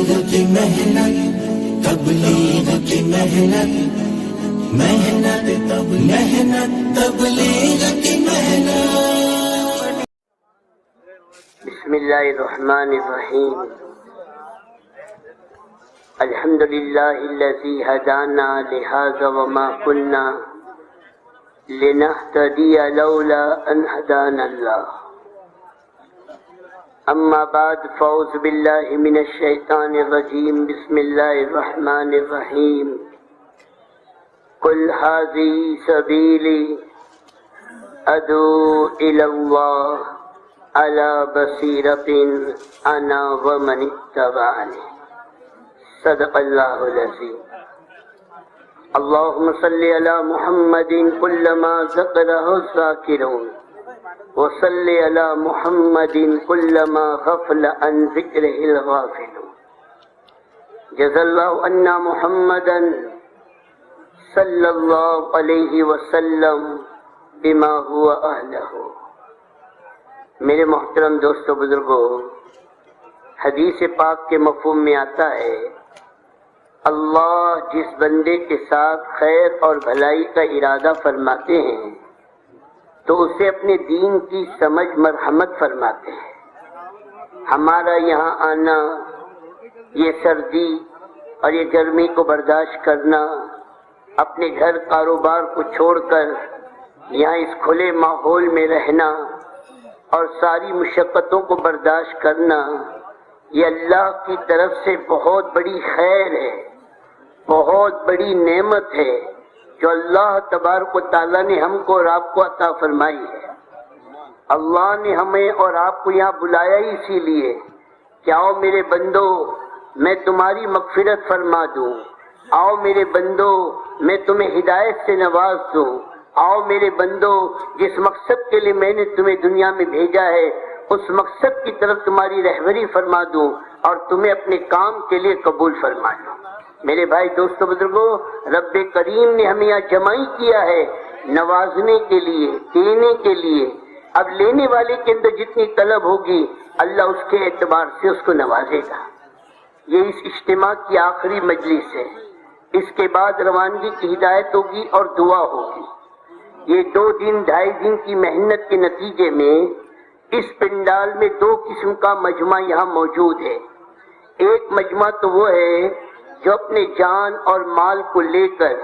کی محنت، تبلیغ کی محنت، محنت تبلیغ کی محنت۔ بسم اللہ الرحمن الرحیم۔ الحمد للہ الذی ہدانا لہذا وما كنا لنهتدی لولا ان ہدانا اللہ۔ اما بعد فاعوذ باللہ من الشیطان الرجیم، بسم اللہ الرحمن الرحیم۔ قل ھذہ سبیلی ادعو الی اللہ علی بصیرۃ انا ومن اتبعنی۔ صدق اللہ العظیم۔ اللہم صلی علی محمد کلما ذکرہ الذاکرون، وصلی علی محمد کلما غفل عن ذکرہ الغافلون۔ جزا اللہ عنا محمدا صلی اللہ علیہ وسلم بما هو اہلہ۔ میرے محترم دوستو بزرگوں، حدیث پاک کے مفہوم میں آتا ہے اللہ جس بندے کے ساتھ خیر اور بھلائی کا ارادہ فرماتے ہیں تو اسے اپنے دین کی سمجھ مرحمت فرماتے ہیں۔ ہمارا یہاں آنا، یہ سردی اور یہ گرمی کو برداشت کرنا، اپنے گھر کاروبار کو چھوڑ کر یہاں اس کھلے ماحول میں رہنا اور ساری مشقتوں کو برداشت کرنا، یہ اللہ کی طرف سے بہت بڑی خیر ہے، بہت بڑی نعمت ہے جو اللہ تبارک و تعالیٰ نے ہم کو اور آپ کو عطا فرمائی ہے۔ اللہ نے ہمیں اور آپ کو یہاں بلایا ہی اسی لیے کہ آؤ میرے بندو میں تمہاری مغفرت فرما دوں، آؤ میرے بندو میں تمہیں ہدایت سے نواز دوں، آؤ میرے بندو جس مقصد کے لیے میں نے تمہیں دنیا میں بھیجا ہے اس مقصد کی طرف تمہاری رہبری فرما دوں اور تمہیں اپنے کام کے لیے قبول فرما لوں۔ میرے بھائی دوستو بزرگوں، رب کریم نے ہمیں یہاں جمع کیا ہے نوازنے کے لیے، دینے کے لیے۔ اب لینے والے کے اندر جتنی طلب ہوگی اللہ اس کے اعتبار سے اس کو نوازے گا۔ یہ اس اجتماع کی آخری مجلس ہے، اس کے بعد روانگی کی ہدایت ہوگی اور دعا ہوگی۔ یہ 2 دن 2.5 دن کی محنت کے نتیجے میں اس پنڈال میں 2 قسم کا مجمع یہاں موجود ہے۔ ایک مجمع تو وہ ہے جو اپنے جان اور مال کو لے کر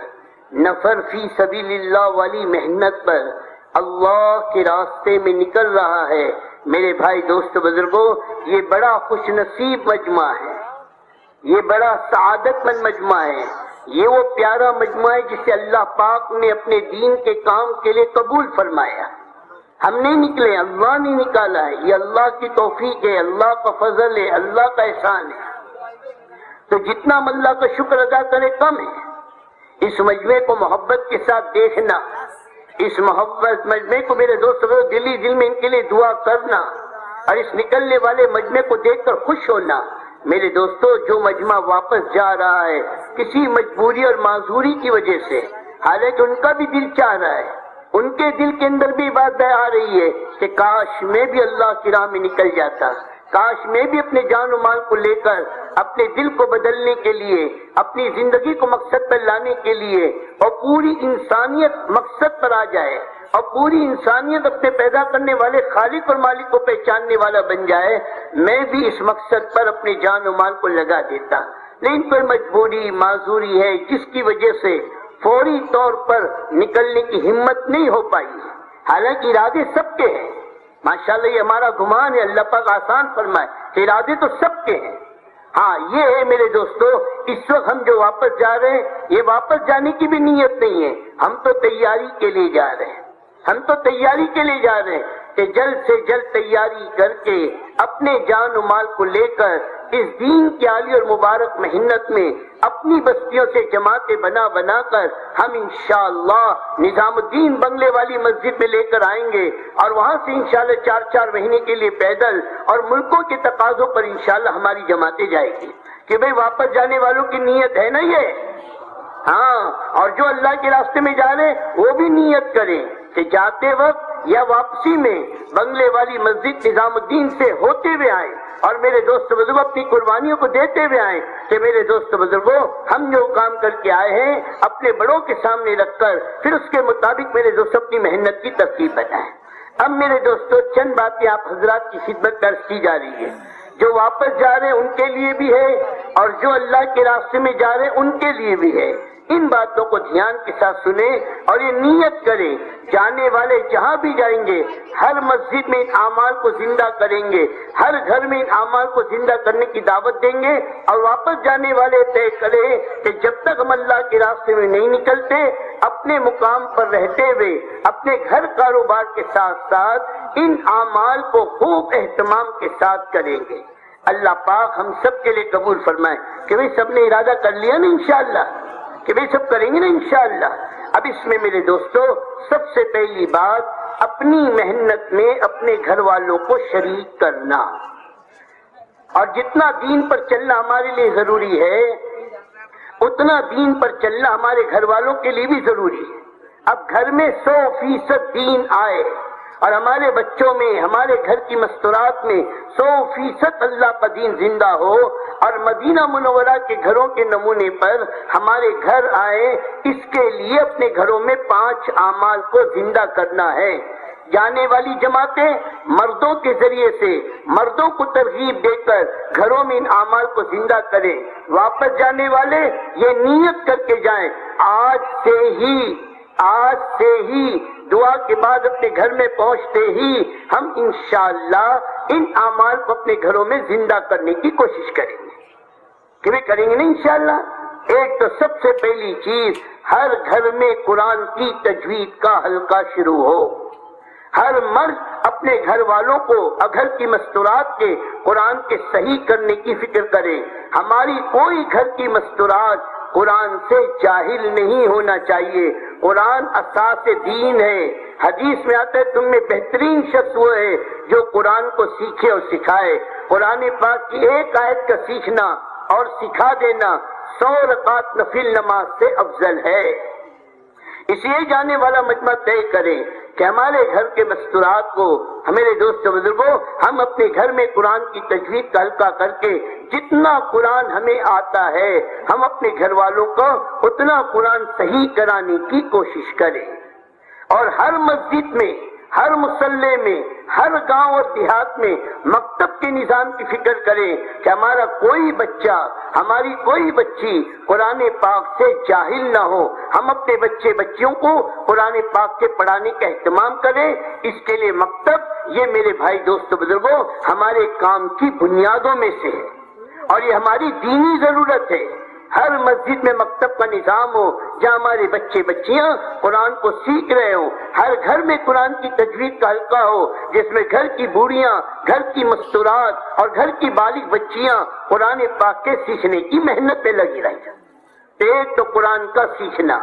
نفر فی سبیل اللہ والی محنت پر اللہ کے راستے میں نکل رہا ہے۔ میرے بھائی دوست بزرگوں، یہ بڑا خوش نصیب مجمع ہے، یہ بڑا سعادت مند مجمع ہے، یہ وہ پیارا مجمع ہے جسے اللہ پاک نے اپنے دین کے کام کے لیے قبول فرمایا۔ ہم نہیں نکلے، اللہ نے نکالا ہے، یہ اللہ کی توفیق ہے، اللہ کا فضل ہے، اللہ کا احسان ہے۔ تو جتنا ہم اللہ کا شکر ادا کرے کم ہے۔ اس مجمع کو محبت کے ساتھ دیکھنا، اس محبت مجمع کو میرے دوستوں دلی دل میں ان کے لیے دعا کرنا اور اس نکلنے والے مجمع کو دیکھ کر خوش ہونا۔ میرے دوستو، جو مجمع واپس جا رہا ہے کسی مجبوری اور معذوری کی وجہ سے، حالانکہ ان کا بھی دل چاہ رہا ہے، ان کے دل کے اندر بھی بات آ رہی ہے کہ کاش میں بھی اللہ کی راہ میں نکل جاتا، کاش میں بھی اپنے جان و مال کو لے کر اپنے دل کو بدلنے کے لیے، اپنی زندگی کو مقصد پر لانے کے لیے اور پوری انسانیت مقصد پر آ جائے اور پوری انسانیت اپنے پیدا کرنے والے خالق اور مالک کو پہچاننے والا بن جائے، میں بھی اس مقصد پر اپنے جان و مال کو لگا دیتا۔ لیکن کوئی مجبوری معذوری ہے جس کی وجہ سے فوری طور پر نکلنے کی ہمت نہیں ہو پائی، حالانکہ ارادے سب کے ہیں۔ ماشاءاللہ یہ ہمارا گمان ہے، اللہ پاک آسان فرمائے کہ ارادے تو سب کے ہیں۔ ہاں یہ ہے میرے دوستو، اس وقت ہم جو واپس جا رہے ہیں یہ واپس جانے کی بھی نیت نہیں ہے، ہم تو تیاری کے لیے جا رہے ہیں، ہم تو تیاری کے لیے جا رہے ہیں کہ جلد سے جلد تیاری کر کے اپنے جان و مال کو لے کر اس دین کی عالی اور مبارک محنت میں اپنی بستیوں سے جماعتیں بنا کر ہم انشاءاللہ نظام الدین بنگلے والی مسجد میں لے کر آئیں گے اور وہاں سے انشاءاللہ 4 مہینے کے لیے پیدل اور ملکوں کے تقاضوں پر انشاءاللہ ہماری جماعتیں جائے گی کہ بھئی واپس جانے والوں کی نیت ہے نا یہ؟ ہاں، اور جو اللہ کے راستے میں جا رہے ہیں وہ بھی نیت کریں کہ جاتے وقت یا واپسی میں بنگلے والی مسجد نظام الدین سے ہوتے ہوئے آئیں اور میرے دوست بزرگوں اپنی قربانیوں کو دیتے ہوئے آئیں کہ میرے دوست بزرگوں ہم جو کام کر کے آئے ہیں اپنے بڑوں کے سامنے رکھ کر پھر اس کے مطابق میرے دوست اپنی محنت کی ترتیب بتائیں۔ اب میرے دوستوں چند باتیں آپ حضرات کی خدمت درج کی جا رہی ہے، جو واپس جا رہے ہیں ان کے لیے بھی ہے اور جو اللہ کے راستے میں جا رہے ہیں ان کے لیے بھی ہے۔ ان باتوں کو دھیان کے ساتھ سنیں اور یہ نیت کریں، جانے والے جہاں بھی جائیں گے ہر مسجد میں ان اعمال کو زندہ کریں گے، ہر گھر میں ان اعمال کو زندہ کرنے کی دعوت دیں گے، اور واپس جانے والے طے کریں کہ جب تک ہم اللہ کے راستے میں نہیں نکلتے اپنے مقام پر رہتے ہوئے اپنے گھر کاروبار کے ساتھ ساتھ ان اعمال کو خوب اہتمام کے ساتھ کریں گے۔ اللہ پاک ہم سب کے لیے قبول فرمائے کہ بھئی سب نے ارادہ کر لیا نا انشاءاللہ کہ بھئی سب کریں گے نا انشاءاللہ۔ اب اس میں میرے دوستو سب سے پہلی بات اپنی محنت میں اپنے گھر والوں کو شریک کرنا، اور جتنا دین پر چلنا ہمارے لیے ضروری ہے اتنا دین پر چلنا ہمارے گھر والوں کے لیے بھی ضروری ہے۔ اب گھر میں 100% دین آئے اور ہمارے بچوں میں ہمارے گھر کی مستورات میں 100% اللہ کا دین زندہ ہو، اور مدینہ منورہ کے گھروں کے نمونے پر ہمارے گھر آئے، اس کے لیے اپنے گھروں میں 5 اعمال کو زندہ کرنا ہے۔ جانے والی جماعتیں مردوں کے ذریعے سے مردوں کو ترغیب دے کر گھروں میں ان اعمال کو زندہ کریں، واپس جانے والے یہ نیت کر کے جائیں آج سے ہی دعا کے بعد اپنے گھر میں پہنچتے ہی ہم انشاءاللہ ان اعمال کو اپنے گھروں میں زندہ کرنے کی کوشش کریں گے۔ کہ بھی کریں گے نا انشاءاللہ۔ ایک تو سب سے پہلی چیز ہر گھر میں قرآن کی تجوید کا حلقہ شروع ہو، ہر مرد اپنے گھر والوں کو گھر کی مستورات کے قرآن کے صحیح کرنے کی فکر کرے۔ ہماری کوئی گھر کی مستورات قرآن سے جاہل نہیں ہونا چاہیے۔ قرآن اساس دین ہے، حدیث میں آتا ہے تم میں بہترین شخص وہ ہے جو قرآن کو سیکھے اور سکھائے۔ قرآن پاک کی ایک آیت کا سیکھنا اور سکھا دینا 100 رکعت نفل نماز سے افضل ہے۔ اس لیے جانے والا مجمع طے کرے کہ ہمارے گھر کے مستورات کو ہمارے دوست بزرگوں ہم اپنے گھر میں قرآن کی تجوید کا حلقہ کر کے جتنا قرآن ہمیں آتا ہے ہم اپنے گھر والوں کو اتنا قرآن صحیح کرانے کی کوشش کریں، اور ہر مسجد میں ہر مصلی میں ہر گاؤں اور دیہات میں مکتب کے نظام کی فکر کریں کہ ہمارا کوئی بچہ ہماری کوئی بچی قرآن پاک سے جاہل نہ ہو۔ ہم اپنے بچے بچیوں کو قرآن پاک کے پڑھانے کا اہتمام کریں۔ اس کے لیے مکتب یہ میرے بھائی دوست بزرگوں ہمارے کام کی بنیادوں میں سے ہے، اور یہ ہماری دینی ضرورت ہے۔ ہر مسجد میں مکتب کا نظام ہو جہاں ہمارے بچے بچیاں قرآن کو سیکھ رہے ہوں، ہر گھر میں قرآن کی تجوید کا حلقہ ہو جس میں گھر کی بوڑھیاں، گھر کی مستورات اور گھر کی بالغ بچیاں قرآن پاک کے سیکھنے کی محنت پہ لگی رہی جائیں۔ ایک تو قرآن کا سیکھنا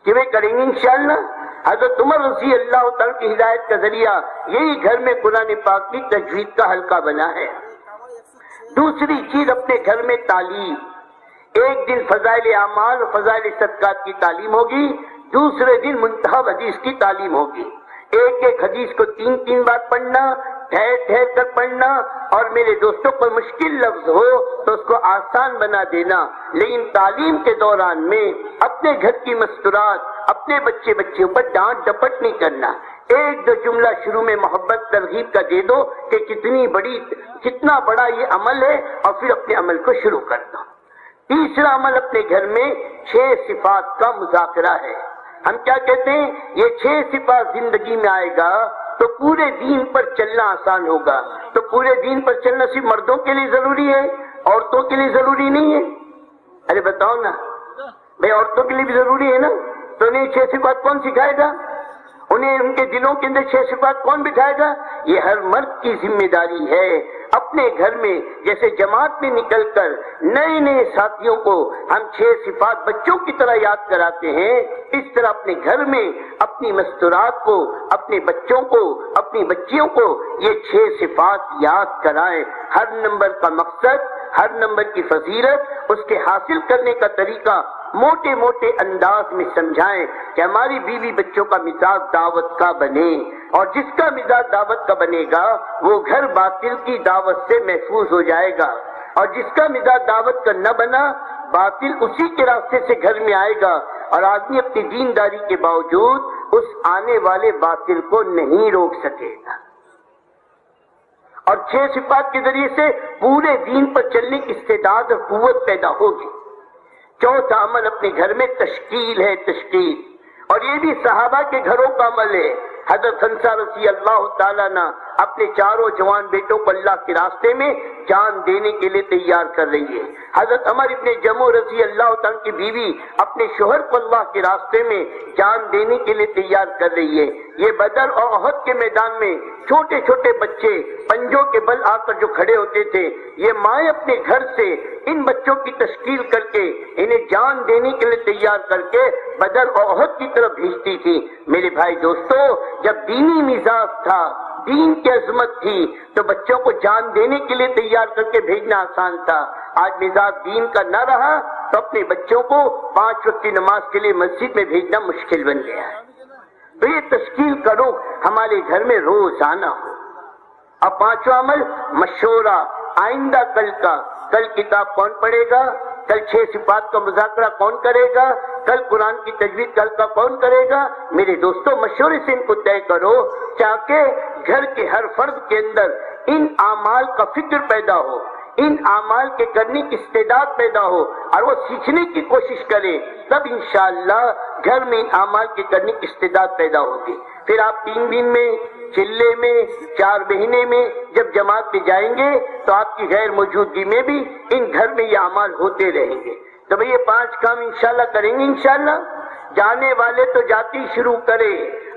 کہ وہ کریں گے انشاءاللہ۔ حضرت عمر رضی اللہ تعالیٰ کی ہدایت کا ذریعہ یہی گھر میں قرآن پاک کی تجوید کا حلقہ بنا ہے۔ دوسری چیز اپنے گھر میں تعلیم، ایک دن فضائل اعمال اور فضائل صدقات کی تعلیم ہوگی، دوسرے دن منتخب حدیث کی تعلیم ہوگی۔ ایک ایک حدیث کو 3 بار پڑھنا، ٹھہر ٹھہر کر پڑھنا، اور میرے دوستوں کوئی مشکل لفظ ہو تو اس کو آسان بنا دینا۔ لیکن تعلیم کے دوران میں اپنے گھر کی مستورات اپنے بچے بچیوں پر ڈانٹ ڈپٹ نہیں کرنا۔ ایک دو جملہ شروع میں محبت ترغیب کا دے دو کہ کتنا بڑا یہ عمل ہے، اور پھر اپنے عمل کو شروع کر دو۔ تیسرا عمل اپنے گھر میں 6 صفات کا مذاکرہ ہے۔ ہم کیا کہتے ہیں؟ یہ 6 صفات زندگی میں آئے گا تو پورے دین پر چلنا آسان ہوگا۔ تو پورے دین پر چلنا صرف مردوں کے لیے ضروری ہے، عورتوں کے لیے ضروری نہیں ہے؟ ارے بتاؤ نا بھائی، عورتوں کے لیے بھی ضروری ہے نا؟ تو انہیں 6 صفات کون سکھائے گا؟ انہیں ان کے دلوں کے اندر 6 صفات کون بٹھائے گا؟ یہ ہر مرد کی ذمہ داری ہے۔ اپنے گھر میں جیسے جماعت میں نکل کر نئے نئے ساتھیوں کو ہم 6 صفات بچوں کی طرح یاد کراتے ہیں، اس طرح اپنے گھر میں اپنی مستورات کو، اپنے بچوں کو، اپنی بچیوں کو یہ 6 صفات یاد کرائیں۔ ہر نمبر کا مقصد، ہر نمبر کی فضیلت، اس کے حاصل کرنے کا طریقہ موٹے موٹے انداز میں سمجھائیں کہ ہماری بیوی بچوں کا مزاج دعوت کا بنے، اور جس کا مزاج دعوت کا بنے گا وہ گھر باطل کی دعوت سے محفوظ ہو جائے گا، اور جس کا مزاج دعوت کا نہ بنا باطل اسی کے راستے سے گھر میں آئے گا، اور آدمی اپنی دینداری کے باوجود اس آنے والے باطل کو نہیں روک سکے گا۔ اور 6 صفات کے ذریعے سے پورے دین پر چلنے کی استعداد اور قوت پیدا ہوگی۔ چوتھا عمل اپنے گھر میں تشکیل ہے، تشکیل، اور یہ بھی صحابہ کے گھروں کا عمل ہے۔ حضرت حنسہ رضی اللہ تعالیٰ نے اپنے چاروں جوان بیٹوں کو اللہ کے راستے میں جان دینے کے لیے تیار کر رہی ہے۔ حضرت عمر ابن جموح رضی اللہ تعالیٰ کی بیوی اپنے شوہر کو اللہ کے راستے میں جان دینے کے لیے تیار کر رہی ہے۔ یہ بدر اور احد کے میدان میں چھوٹے چھوٹے بچے پنجوں کے بل آ کر جو کھڑے ہوتے تھے، یہ مائیں اپنے گھر سے ان بچوں کی تشکیل کر کے انہیں جان دینے کے لیے تیار کر کے بدر اور احد کی طرف بھیجتی تھی۔ میرے بھائی دوستو، جب دینی مزاج تھا، دین کی عظمت تھی، تو بچوں کو جان دینے کے لیے تیار کر کے بھیجنا آسان تھا۔ آج مزاج دین کا نہ رہا تو اپنے بچوں کو 5 وقت کی نماز کے لیے مسجد میں بھیجنا مشکل بن گیا ہے۔ تو یہ تشکیل کرو ہمارے گھر میں روزانہ ہو۔ اب 5واں عمل مشورہ، آئندہ کل کا، کل کتاب کون پڑھے گا، کل 6 صفات کا مذاکرہ کون کرے گا، کل قرآن کی تجوید کل کا کون کرے گا۔ میرے دوستو، مشورے سے ان کو طے کرو تاکہ گھر کے ہر فرد کے اندر ان اعمال کا فکر پیدا ہو، ان اعمال کے کرنے کی استعداد پیدا ہو، اور وہ سیکھنے کی کوشش کرے، تب انشاءاللہ گھر میں ان اعمال کے کرنے کی استعداد پیدا ہوگی۔ پھر آپ 3 دن میں، چلے میں، 4 مہینے میں جب جماعت میں جائیں گے تو آپ کی غیر موجودگی میں بھی ان گھر میں یہ اعمال ہوتے رہیں گے۔ تو بھئی یہ 5 کام انشاءاللہ کریں گے انشاءاللہ۔ جانے والے تو جاتی شروع کرے،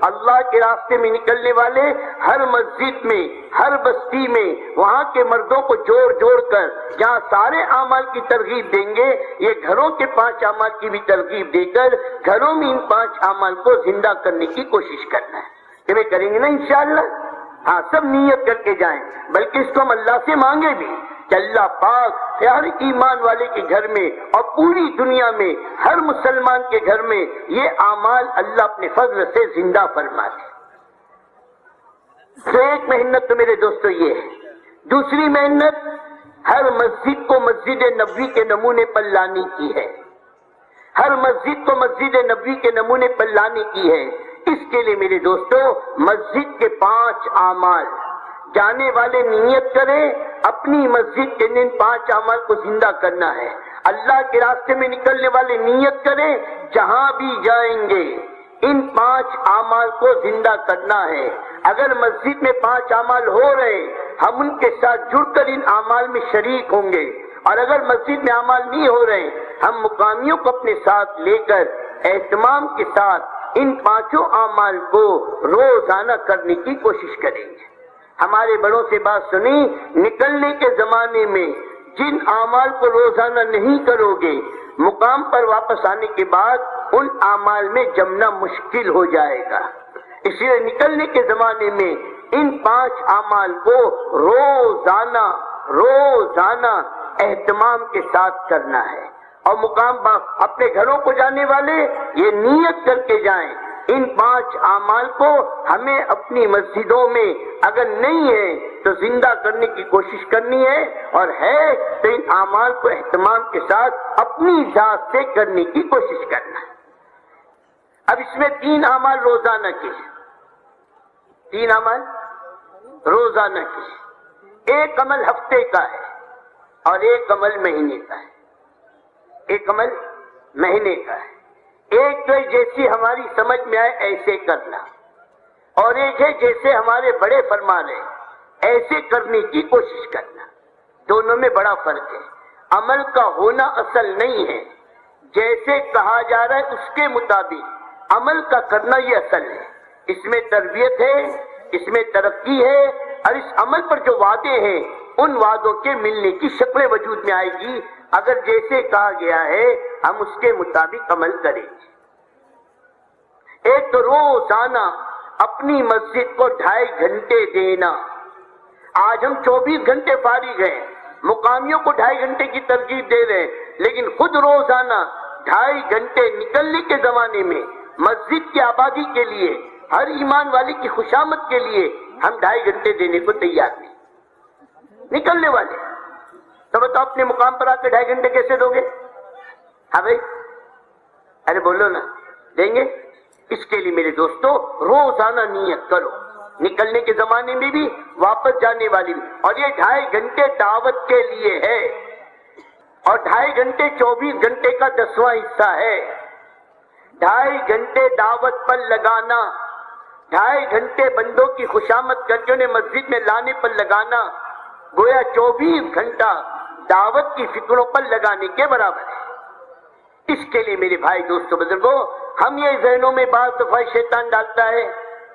اللہ کے راستے میں نکلنے والے ہر مسجد میں، ہر بستی میں وہاں کے مردوں کو جوڑ جوڑ کر جہاں سارے اعمال کی ترغیب دیں گے، یہ گھروں کے 5 اعمال کی بھی ترغیب دے کر گھروں میں ان 5 اعمال کو زندہ کرنے کی کوشش کرنا ہے۔ کہ وہ کریں گے نا انشاءاللہ؟ ہاں، سب نیت کر کے جائیں، بلکہ اس کو ہم اللہ سے مانگے بھی کہ اللہ پاک ہر ایمان والے کے گھر میں اور پوری دنیا میں ہر مسلمان کے گھر میں یہ اعمال اللہ اپنے فضل سے زندہ فرما دے۔ تو ایک محنت تو میرے دوستو یہ ہے۔ دوسری محنت ہر مسجد کو مسجد نبوی کے نمونے پر لانے کی ہے، ہر مسجد کو مسجد نبوی کے نمونے پر لانے کی ہے۔ اس کے لیے میرے دوستو مسجد کے 5 اعمال، جانے والے نیت کریں اپنی مسجد کے ان 5 اعمال کو زندہ کرنا ہے۔ اللہ کے راستے میں نکلنے والے نیت کریں جہاں بھی جائیں گے ان 5 اعمال کو زندہ کرنا ہے۔ اگر مسجد میں 5 اعمال ہو رہے، ہم ان کے ساتھ جڑ کر ان اعمال میں شریک ہوں گے، اور اگر مسجد میں اعمال نہیں ہو رہے، ہم مقامیوں کو اپنے ساتھ لے کر اہتمام کے ساتھ ان 5 اعمال کو روزانہ کرنے کی کوشش کریں گے۔ ہمارے بڑوں سے بات سنی، نکلنے کے زمانے میں جن اعمال کو روزانہ نہیں کرو گے، مقام پر واپس آنے کے بعد ان اعمال میں جمنا مشکل ہو جائے گا۔ اس لیے نکلنے کے زمانے میں ان 5 اعمال کو روزانہ اہتمام کے ساتھ کرنا ہے۔ اور مقام اپنے گھروں کو جانے والے یہ نیت کر کے جائیں، ان 5 اعمال کو ہمیں اپنی مسجدوں میں اگر نہیں ہے تو زندہ کرنے کی کوشش کرنی ہے، اور ہے تو ان اعمال کو اہتمام کے ساتھ اپنی ذات سے کرنے کی کوشش کرنا ہے۔ اب اس میں 3 اعمال روزانہ کے ہیں، 3 اعمال روزانہ کے ہیں۔ ایک عمل ہفتے کا ہے اور ایک عمل مہینے کا ہے، ایک عمل مہینے کا ہے۔ ایک تو جیسی ہماری سمجھ میں آئے ایسے کرنا، اور ایک ہے جیسے ہمارے بڑے فرما رہے ایسے کرنے کی کوشش کرنا۔ دونوں میں بڑا فرق ہے۔ عمل کا ہونا اصل نہیں ہے، جیسے کہا جا رہا ہے اس کے مطابق عمل کا کرنا یہ اصل ہے۔ اس میں تربیت ہے، اس میں ترقی ہے، اور اس عمل پر جو وعدے ہیں ان وعدوں کے ملنے کی شکل وجود میں آئے گی اگر جیسے کہا گیا ہے ہم اس کے مطابق عمل کریں گے۔ ایک تو روزانہ اپنی مسجد کو 2.5 گھنٹے دینا۔ آج ہم 24 گھنٹے فارغ ہیں، مقامیوں کو 2.5 گھنٹے کی ترغیب دے رہے ہیں، لیکن خود روزانہ 2.5 گھنٹے نکلنے کے زمانے میں مسجد کی آبادی کے لیے، ہر ایمان والے کی خوشامد کے لیے ہم 2.5 گھنٹے دینے کو تیار نہیں نکلنے والے. تو بتاؤ اپنے مقام پر آ کے 2.5 گھنٹے کیسے دو گے؟ ہاں بھائی، ارے بولو نا، دیں گے؟ اس کے لیے میرے دوستو روزانہ نیت کرو، نکلنے کے زمانے میں بھی، واپس جانے والی بھی. اور یہ 2.5 گھنٹے دعوت کے لیے ہے، اور 2.5 گھنٹے 24 گھنٹے کا 10واں حصہ ہے. 2.5 گھنٹے دعوت پر لگانا، 2.5 گھنٹے بندوں کی خوشامد کر کے انہیں مسجد میں لانے پر لگانا، گویا 24 گھنٹہ دعوت کی فکروں پر لگانے کے برابر ہے. اس کے لیے میرے بھائی دوستو بزرگوں، ہم یہ ذہنوں میں بعض دفعہ شیطان ڈالتا ہے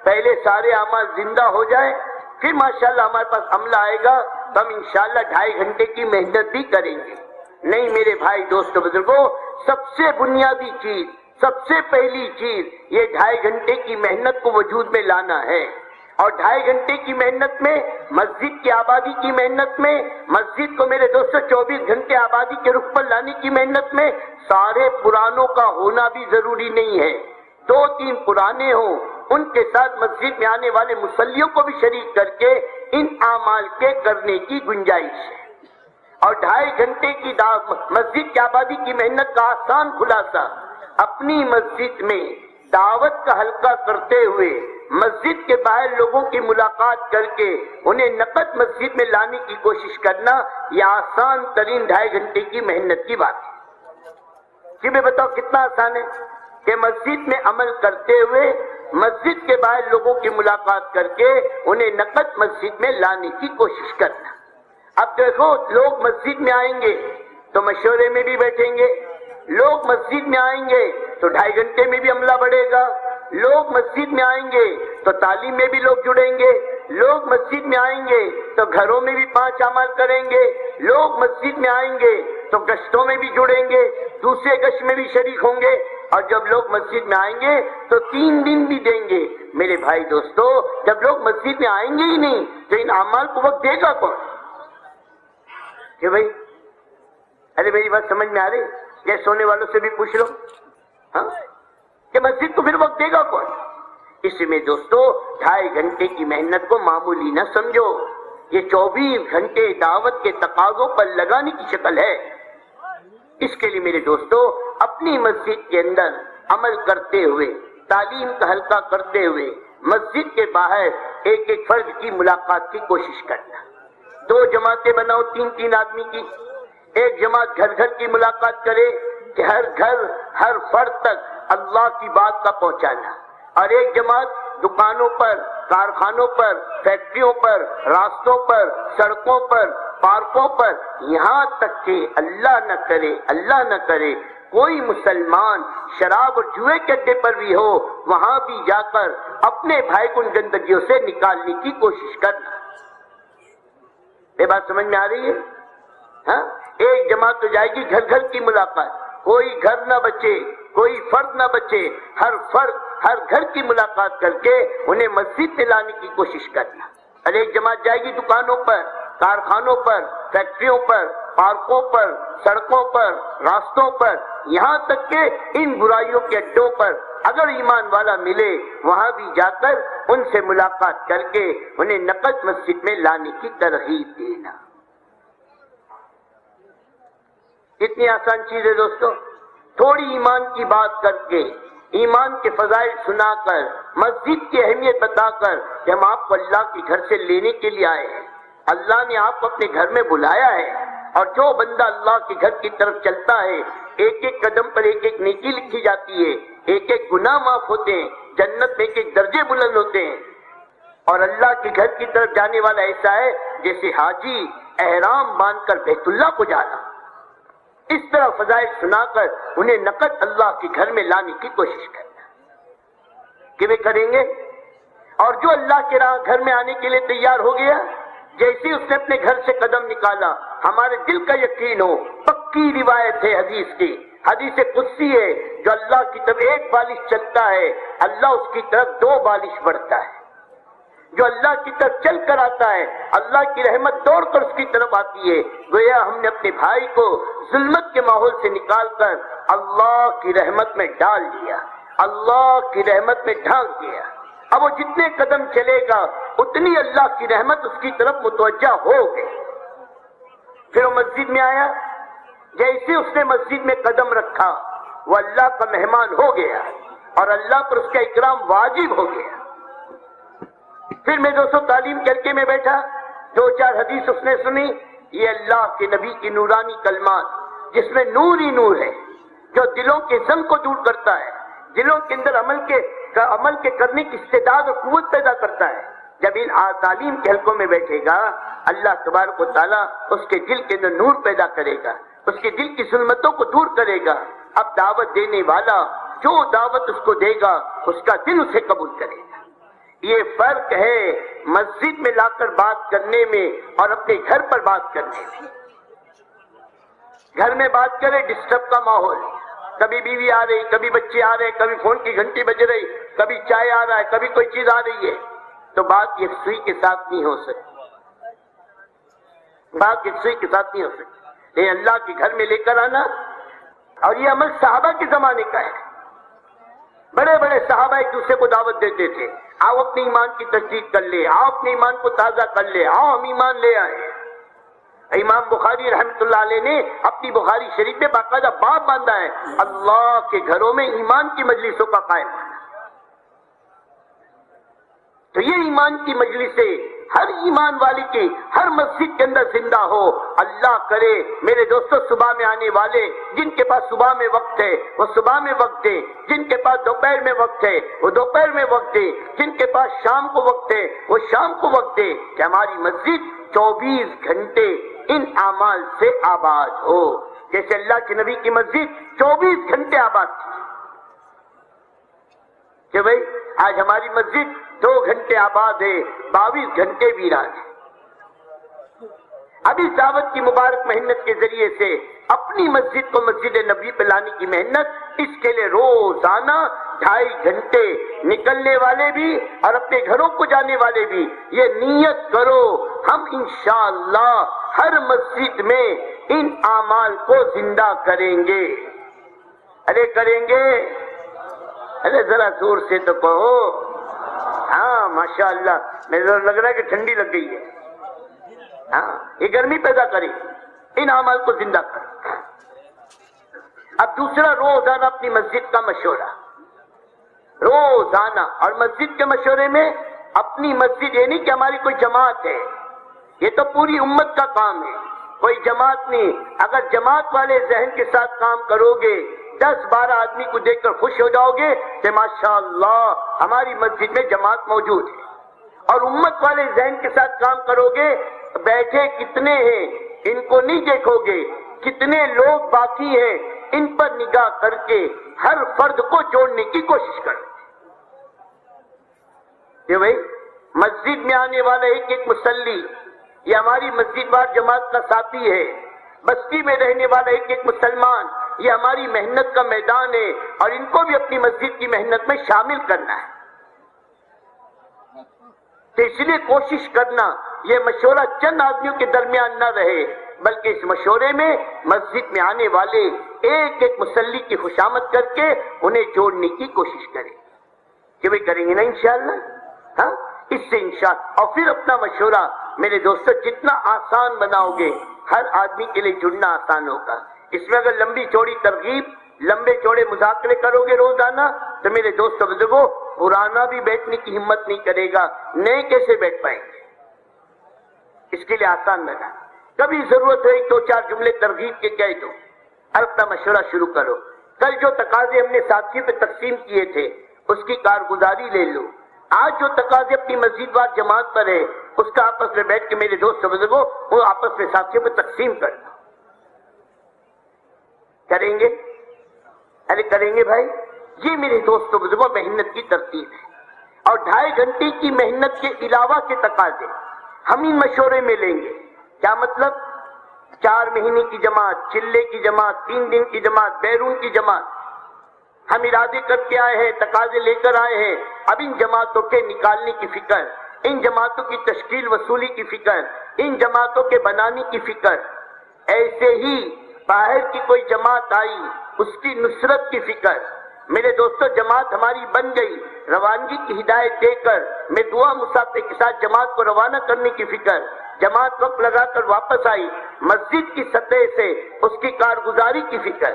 پہلے سارے اعمال زندہ ہو جائے، پھر ماشاءاللہ ہمارے پاس عملہ آئے گا تو ہم انشاءاللہ 2.5 گھنٹے کی محنت بھی کریں گے. نہیں میرے بھائی دوستو بزرگوں، سب سے بنیادی چیز، سب سے پہلی چیز یہ 2.5 گھنٹے کی محنت کو وجود میں لانا ہے. اور 2.5 گھنٹے کی محنت میں، مسجد کی آبادی کی محنت میں، مسجد کو میرے دوستو 24 گھنٹے آبادی کے رخ پر لانے کی محنت میں سارے پرانوں کا ہونا بھی ضروری نہیں ہے. 2-3 پرانے ہوں، ان کے ساتھ مسجد میں آنے والے مصلیوں کو بھی شریک کر کے ان اعمال کے کرنے کی گنجائش ہے. اور 2.5 گھنٹے کی مسجد کی آبادی کی محنت کا آسان خلاصہ، اپنی مسجد میں دعوت کا حلقہ کرتے ہوئے مسجد کے باہر لوگوں کی ملاقات کر کے انہیں نقد مسجد میں لانے کی کوشش کرنا، یہ آسان ترین 2.5 گھنٹے کی محنت کی بات ہے. کہ میں بتاؤ کتنا آسان ہے کہ مسجد میں عمل کرتے ہوئے مسجد کے باہر لوگوں کی ملاقات کر کے انہیں نقد مسجد میں لانے کی کوشش کرنا. اب دیکھو، لوگ مسجد میں آئیں گے تو مشورے میں بھی بیٹھیں گے، لوگ مسجد میں آئیں گے تو 2.5 گھنٹے میں بھی عملہ بڑھے گا، لوگ مسجد میں آئیں گے تو تعلیم میں بھی لوگ جڑیں گے، لوگ مسجد میں آئیں گے تو گھروں میں بھی 5 اعمال کریں گے، لوگ مسجد میں آئیں گے تو گشتوں میں بھی جڑیں گے، دوسرے گشت میں بھی شریک ہوں گے، اور جب لوگ مسجد میں آئیں گے تو 3 دن بھی دیں گے. میرے بھائی دوستو، جب لوگ مسجد میں آئیں گے ہی نہیں تو ان اعمال کو وقت دے گا کون؟ کہ بھائی، ارے میری بات سمجھ میں آ رہی؟ یہ سونے والوں سے بھی پوچھ لو، ہاں، کہ مسجد کو پھر وقت دے گا کون؟ اس میں دوستو 2.5 گھنٹے کی محنت کو معمولی نہ سمجھو، یہ 24 گھنٹے دعوت کے تقاضوں پر لگانے کی شکل ہے. اس کے لیے میرے دوستو اپنی مسجد کے اندر عمل کرتے ہوئے، تعلیم کا حلقہ کرتے ہوئے مسجد کے باہر ایک ایک فرد کی ملاقات کی کوشش کرنا. 2 جماعتیں بناؤ 3-3 آدمی کی، ایک جماعت گھر گھر کی ملاقات کرے کہ ہر گھر ہر فرد تک اللہ کی بات کا پہنچانا، اور ایک جماعت دکانوں پر، کارخانوں پر، فیکٹریوں پر، راستوں پر، سڑکوں پر، پارکوں پر، یہاں تک کہ اللہ نہ کرے کوئی مسلمان شراب اور جوئے کے اڈے پر بھی ہو، وہاں بھی جا کر اپنے بھائی کو ان گندگیوں سے نکالنے کی کوشش کرنا. یہ بات سمجھ میں آ رہی ہے؟ ہاں، ایک جماعت تو جائے گی گھر گھر کی ملاقات، کوئی گھر نہ بچے، کوئی فرد نہ بچے، ہر فرد ہر گھر کی ملاقات کر کے انہیں مسجد میں لانے کی کوشش کرنا. اور ایک جماعت جائے گی دکانوں پر، کارخانوں پر، فیکٹریوں پر، پارکوں پر، سڑکوں پر، راستوں پر، یہاں تک کہ ان برائیوں کے اڈوں پر اگر ایمان والا ملے وہاں بھی جا کر ان سے ملاقات کر کے انہیں نقد مسجد میں لانے کی ترغیب دینا. کتنی آسان چیز ہے دوستو. تھوڑی ایمان کی بات کر کے، ایمان کے فضائل سنا کر، مسجد کی اہمیت بتا کر کہ ہم آپ کو اللہ کے گھر سے لینے کے لیے آئے ہیں، اللہ نے آپ کو اپنے گھر میں بلایا ہے، اور جو بندہ اللہ کے گھر کی طرف چلتا ہے ایک ایک قدم پر ایک ایک نیکی لکھی جاتی ہے، ایک ایک گناہ معاف ہوتے ہیں، جنت میں ایک ایک درجے بلند ہوتے ہیں. اور اللہ کے گھر کی طرف جانے والا ایسا ہے جیسے حاجی احرام باندھ کر بیت اللہ کو جانا. اس طرح فضائل سنا کر انہیں نقد اللہ کے گھر میں لانے کی کوشش کرنا. کہ وہ کریں گے، اور جو اللہ کے راہ گھر میں آنے کے لیے تیار ہو گیا، جیسے اس نے اپنے گھر سے قدم نکالا، ہمارے دل کا یقین ہو، پکی روایت ہے حدیث کی، حدیث قدسی ہے، جو اللہ کی طرف 1 بالش چلتا ہے اللہ اس کی طرف 2 بالش بڑھتا ہے. جو اللہ کی طرف چل کر آتا ہے اللہ کی رحمت دوڑ کر اس کی طرف آتی ہے. گویا ہم نے اپنے بھائی کو ظلمت کے ماحول سے نکال کر اللہ کی رحمت میں ڈال دیا، اللہ کی رحمت میں ڈھانک دیا۔ اب وہ جتنے قدم چلے گا اتنی اللہ کی رحمت اس کی طرف متوجہ ہو گئی۔ پھر وہ مسجد میں آیا، جیسے اس نے مسجد میں قدم رکھا وہ اللہ کا مہمان ہو گیا اور اللہ پر اس کا اکرام واجب ہو گیا۔ پھر میں دوستوں تعلیم کے حلقے میں بیٹھا، 2-4 حدیث اس نے سنی۔ یہ اللہ کے نبی کی نورانی کلمات جس میں نور ہی نور ہے، جو دلوں کے زنگ کو دور کرتا ہے، دلوں کے اندر عمل کے کرنے کی استعداد اور قوت پیدا کرتا ہے۔ جب ان تعلیم کے حلقوں میں بیٹھے گا اللہ تبارک و تعالیٰ اس کے دل کے اندر نور پیدا کرے گا، اس کے دل کی ظلمتوں کو دور کرے گا۔ اب دعوت دینے والا جو دعوت اس کو دے گا اس کا دل اسے قبول کرے گا۔ یہ فرق ہے مسجد میں لا کر بات کرنے میں اور اپنے گھر پر بات کرنے میں۔ گھر میں بات کرے ڈسٹرب کا ماحول، کبھی بیوی آ رہی، کبھی بچے آ رہے، کبھی فون کی گھنٹی بج رہی، کبھی چائے آ رہا ہے، کبھی کوئی چیز آ رہی ہے، تو بات یکسوئی کے ساتھ نہیں ہو سکتی، بات یکسوئی کے ساتھ نہیں ہو سکتی۔ لیکن اللہ کے گھر میں لے کر آنا، اور یہ عمل صحابہ کے زمانے کا ہے۔ بڑے بڑے صحابہ ایک دوسرے کو دعوت دیتے تھے، آؤ اپنے ایمان کی تجدید کر لے، آؤ اپنے ایمان کو تازہ کر لے، آؤ ہم ایمان لے آئے۔ امام بخاری رحمۃ اللہ علیہ نے اپنی بخاری شریف میں باقاعدہ باب باندھا ہے، اللہ کے گھروں میں ایمان کی مجلسوں کا قائم ہونا۔ تو یہ ایمان کی مجلسیں ہر ایمان والی کی ہر مسجد کے اندر زندہ ہو۔ اللہ کرے میرے دوستوں صبح میں آنے والے جن کے پاس صبح میں وقت ہے وہ صبح میں وقت دے، جن کے پاس دوپہر میں وقت ہے وہ دوپہر میں وقت دے، جن کے پاس شام کو وقت ہے وہ شام کو وقت دے، کہ ہماری مسجد 24 گھنٹے ان اعمال سے آباد ہو، جیسے اللہ کے نبی کی مسجد 24 گھنٹے آباد تھی۔ کہ بھئی آج ہماری مسجد 2 گھنٹے آباد ہے، 22 گھنٹے ویران ہے۔ اب اس دعوت کی مبارک محنت کے ذریعے سے اپنی مسجد کو مسجد نبی پہ لانے کی محنت، اس کے لیے روزانہ 2.5 گھنٹے نکلنے والے بھی اور اپنے گھروں کو جانے والے بھی یہ نیت کرو، ہم انشاءاللہ ہر مسجد میں ان اعمال کو زندہ کریں گے۔ ارے کریں گے؟ ارے ذرا زور سے تو کہو۔ ہاں ماشاءاللہ، میرے لگ رہا ہے کہ ٹھنڈی لگ گئی ہے۔ ہاں یہ گرمی پیدا کرے، ان اعمال کو زندہ کر۔ اب دوسرا، روزانہ اپنی مسجد کا مشورہ، روزانہ۔ اور مسجد کے مشورے میں اپنی مسجد، یہ نہیں کہ ہماری کوئی جماعت ہے، یہ تو پوری امت کا کام ہے، کوئی جماعت نہیں۔ اگر جماعت والے ذہن کے ساتھ کام کرو گے، 10-12 آدمی کو دیکھ کر خوش ہو جاؤ گے کہ ماشاءاللہ ہماری مسجد میں جماعت موجود ہے۔ اور امت والے ذہن کے ساتھ کام کرو گے، بیٹھے کتنے ہیں ان کو نہیں دیکھو گے، کتنے لوگ باقی ہیں ان پر نگاہ کر کے ہر فرد کو جوڑنے کی کوشش کرو۔ کہ بھئی مسجد میں آنے والا ایک مصلی، یہ ہماری مسجد وار جماعت کا ساتھی ہے۔ بستی میں رہنے والا ایک مسلمان، یہ ہماری محنت کا میدان ہے، اور ان کو بھی اپنی مسجد کی محنت میں شامل کرنا ہے۔ تو اس لیے کوشش کرنا یہ مشورہ چند آدمیوں کے درمیان نہ رہے، بلکہ اس مشورے میں مسجد میں آنے والے ایک مصلی کی خوشامد کر کے انہیں جوڑنے کی کوشش کریں۔ کہ بھئی کریں گے نا انشاءاللہ؟ ہاں اس سے انشاءاللہ۔ اور پھر اپنا مشورہ میرے دوستو جتنا آسان بناؤ گے ہر آدمی کے لیے جڑنا آسان ہوگا۔ اس میں اگر لمبی چوڑی ترغیب، لمبے چوڑے مذاکرے کرو گے روزانہ تو میرے دوستو بزرگوں پرانا بھی بیٹھنے کی ہمت نہیں کرے گا، نئے کیسے بیٹھ پائیں گے؟ اس کے لیے آسان بنا، کبھی ضرورت ہے 2-4 جملے ترغیب کے کہہ دو اور اپنا مشورہ شروع کرو۔ کل جو تقاضے ہم نے ساتھیوں پہ تقسیم کیے تھے اس کی کارگزاری لے لو۔ آج جو تقاضے اپنی مسجد وار جماعت پر ہے اس کا آپس میں بیٹھ کے میرے دوست بزرگوں وہ آپس میں ساتھیوں پہ تقسیم کر دو۔ کریں گے؟ ارے کریں گے بھائی؟ یہ میرے دوستوں بزرگوں محنت کی ترتیب ہے، اور 2.5 گھنٹے کی محنت کے علاوہ کے تقاضے ہم ان مشورے میں لیں گے۔ کیا مطلب؟ 4 مہینے کی جماعت، چلے کی جماعت، 3 دن کی جماعت، بیرون کی جماعت، ہم ارادے کر کے آئے ہیں، تقاضے لے کر آئے ہیں۔ اب ان جماعتوں کے نکالنے کی فکر، ان جماعتوں کی تشکیل وصولی کی فکر، ان جماعتوں کے بنانے کی فکر، ایسے ہی باہر کی کوئی جماعت آئی اس کی نصرت کی فکر. میرے دوستو جماعت ہماری بن گئی، روانگی کی ہدایت دے کر میں دعا مسافے کے ساتھ جماعت کو روانہ کرنے کی فکر. جماعت وقت لگا کر واپس آئی، مسجد کی سطح سے اس کی کارگزاری کی فکر.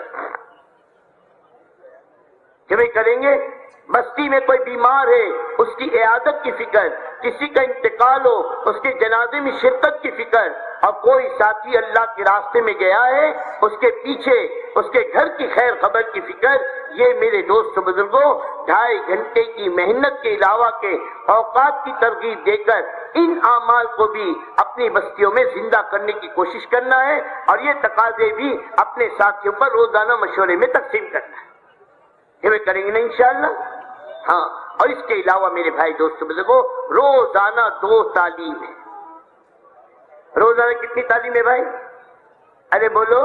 جب کریں گے بستی میں کوئی بیمار ہے اس کی عیادت کی فکر، کسی کا انتقال ہو اس کے جنازے میں شرکت کی فکر، اور کوئی ساتھی اللہ کے راستے میں گیا ہے اس کے پیچھے اس کے گھر کی خیر خبر کی فکر. یہ میرے دوست بزرگوں 2.5 گھنٹے کی محنت کے علاوہ کے اوقات کی ترغیب دے کر ان اعمال کو بھی اپنی بستیوں میں زندہ کرنے کی کوشش کرنا ہے، اور یہ تقاضے بھی اپنے ساتھیوں پر روزانہ مشورے میں تقسیم کرنا ہے. یہ کریں گے نا انشاءاللہ؟ ہاں. اور اس کے علاوہ میرے بھائی دوست بزرگوں روزانہ 2 تعلیم ہے. روزانہ کتنی تعلیم ہے بھائی؟ ارے بولو.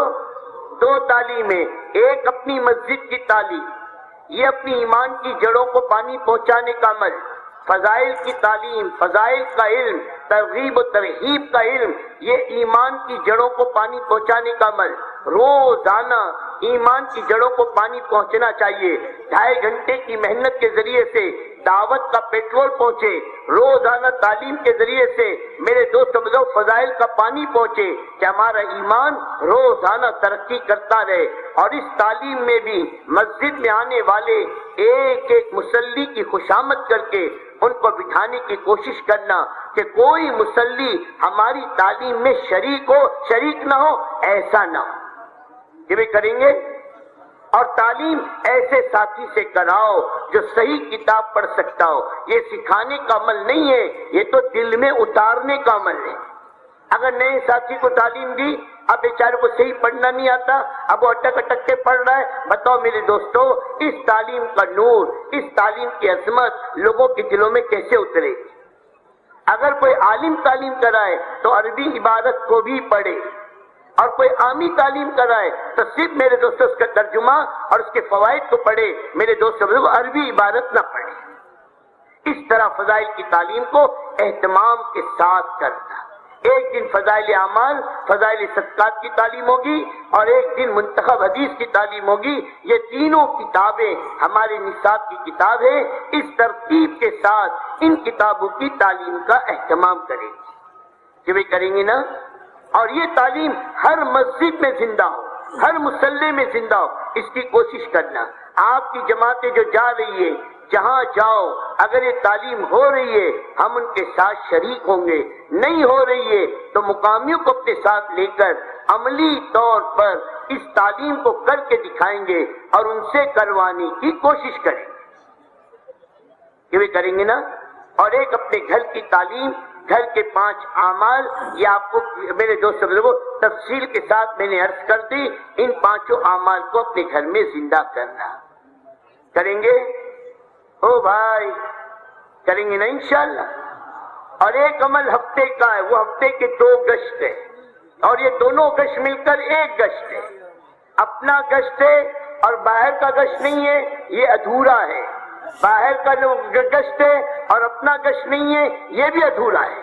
2 تعلیم ہے. ایک اپنی مسجد کی تعلیم، یہ اپنی ایمان کی جڑوں کو پانی پہنچانے کا عمل. فضائل کی تعلیم، فضائل کا علم، ترغیب و ترہیب کا علم، یہ ایمان کی جڑوں کو پانی پہنچانے کا عمل. روزانہ ایمان کی جڑوں کو پانی پہنچنا چاہیے. 2.5 گھنٹے کی محنت کے ذریعے سے دعوت کا پیٹرول پہنچے، روزانہ تعلیم کے ذریعے سے میرے دوست بزرگ فضائل کا پانی پہنچے کہ ہمارا ایمان روزانہ ترقی کرتا رہے. اور اس تعلیم میں بھی مسجد میں آنے والے ایک ایک مصلی کی خوشامد کر کے ان کو بٹھانے کی کوشش کرنا کہ کوئی مصلی ہماری تعلیم میں شریک نہ ہو، ایسا نہ ہو. یہ بھی کریں گے. اور تعلیم ایسے ساتھی سے کراؤ جو صحیح کتاب پڑھ سکتا ہو. یہ سکھانے کا عمل نہیں ہے، یہ تو دل میں اتارنے کا عمل ہے. اگر نئے ساتھی کو تعلیم دی، اب بیچارے کو صحیح پڑھنا نہیں آتا، اب وہ اٹک اٹک کے پڑھ رہا ہے. بتاؤ میرے دوستو اس تعلیم کا نور، اس تعلیم کی عظمت لوگوں کے دلوں میں کیسے اترے گی؟ اگر کوئی عالم تعلیم کرائے تو عربی عبارت کو بھی پڑھے، اور کوئی عامی تعلیم کرائے تو صرف میرے دوستوں اس کا ترجمہ اور اس کے فوائد کو پڑھے، میرے دوستوں عربی عبارت نہ پڑھے. اس طرح فضائل کی تعلیم کو اہتمام کے ساتھ کرنا. ایک دن فضائل اعمال، فضائل صدقات کی تعلیم ہوگی، اور ایک دن منتخب حدیث کی تعلیم ہوگی. یہ تینوں کتابیں ہمارے نصاب کی کتاب ہے. اس ترتیب کے ساتھ ان کتابوں کی تعلیم کا اہتمام کریں گے. یہ بھی کریں گے نا؟ اور یہ تعلیم ہر مسجد میں زندہ ہو، ہر مصلی میں زندہ ہو، اس کی کوشش کرنا. آپ کی جماعتیں جو جا رہی ہے، جہاں جاؤ اگر یہ تعلیم ہو رہی ہے ہم ان کے ساتھ شریک ہوں گے. نہیں ہو رہی ہے تو مقامیوں کو اپنے ساتھ لے کر عملی طور پر اس تعلیم کو کر کے دکھائیں گے اور ان سے کروانے کی کوشش کریں گے. یہ بھی کریں گے نا؟ اور ایک اپنے گھر کی تعلیم، گھر کے 5 اعمال، یہ آپ کو میرے دوست بزرگوں تفصیل کے ساتھ میں نے عرض کر دی. ان 5 اعمال کو اپنے گھر میں زندہ کرنا. کریں گے؟ او بھائی کریں گے نا انشاءاللہ؟ اور ایک عمل ہفتے کا ہے، وہ ہفتے کے 2 گشت ہے، اور یہ دونوں گشت مل کر ایک گشت ہے. اپنا گشت ہے اور باہر کا گشت نہیں ہے، یہ ادھورا ہے. باہر کا گشت ہے اور اپنا گشت نہیں ہے، یہ بھی ادھورا ہے.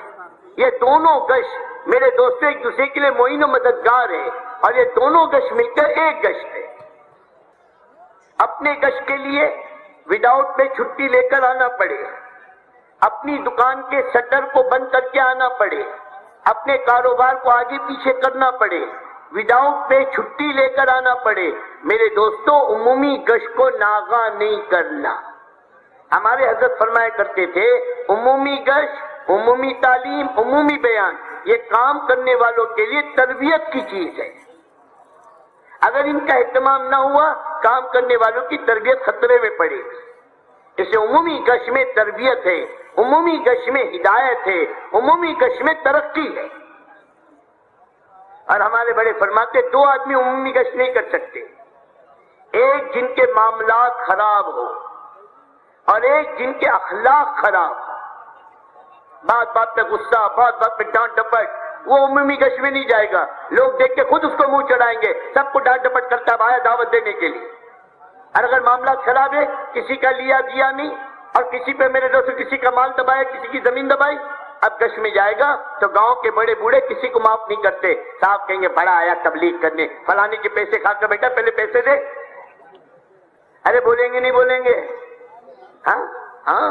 یہ دونوں گشت میرے دوستوں ایک دوسرے کے لیے معین و مددگار ہے، اور یہ دونوں گشت مل کر ایک گشت ہے. اپنے گشت کے لیے وداؤٹ میں چھٹی لے کر آنا پڑے، اپنی دکان کے شٹر کو بند کر کے آنا پڑے، اپنے کاروبار کو آگے پیچھے کرنا پڑے، وداؤٹ میں چھٹی لے کر آنا پڑے. میرے دوستوں عمومی گشت کو ناغہ نہیں کرنا. ہمارے حضرت فرمایا کرتے تھے عمومی گشت، عمومی تعلیم، عمومی بیان یہ کام کرنے والوں کے لیے تربیت کی چیز ہے. اگر ان کا اہتمام نہ ہوا کام کرنے والوں کی تربیت خطرے میں پڑے گی. اسے عمومی گشت میں تربیت ہے، عمومی گشت میں ہدایت ہے، عمومی گشت میں ترقی ہے. اور ہمارے بڑے فرماتے 2 آدمی عمومی گشت نہیں کر سکتے. ایک جن کے معاملات خراب ہو اور ایک جن کے اخلاق خراب ہو، بات بات پہ غصہ، بات بات پہ ڈانٹ ڈپٹ، وہ عمومی گشت میں نہیں جائے گا. لوگ دیکھ کے خود اس کو منہ چڑھائیں گے، سب کو ڈانٹ ڈپٹ کرتا ہے آیا دعوت دینے کے لیے. اور اگر معاملات خراب ہے، کسی کا لیا دیا نہیں، اور کسی پہ میرے دوست کسی کا مال دبایا، کسی کی زمین دبائی، اب گشت میں جائے گا تو گاؤں کے بڑے بوڑھے کسی کو معاف نہیں کرتے. صاحب کہیں گے بڑا آیا تبلیغ کرنے, فلانے کے پیسے کھا کر بیٹا پہلے پیسے دے. ارے بولیں گے نہیں بولیں گے؟ ہاں